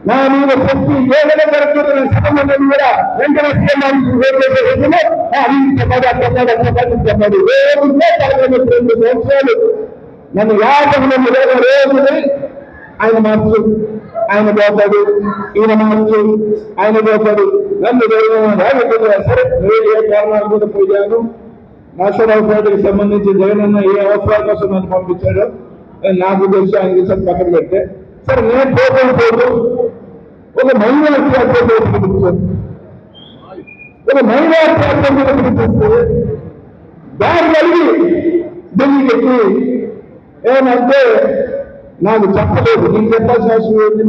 నా మీద శక్తి ఏదైనా జరుగుతున్న సభమండలి కూడా వెంటనే చెప్పండి. ఏముంటే 2 సంవత్సరాలు నన్ను 50 రోజులు ఆయన మార్చు, ఆయన పోతాడు, ఈయన మార్చు, ఆయన పోతాడు, నన్ను సరే నేను ఏ కారణాలు కూడా పోయాను. నాశరావు పేటకి సంబంధించి జగనన్న ఏ అవసరాల కోసం నన్ను పంపించాడో నాకు తెలిసి ఆయన తెలిసి పక్కన పెడితే సరే నేను పోతూ ఒక మహిళ అత్యాచారం ఒక మహిళా అత్యాచారం పిలిపిస్తే దాని కలిగి ఢిల్లీకి ఎక్కి ఏమంటే నాకు చెప్పలేదు, నీకు చెప్పాల్సిన అవసరం ఏంటి.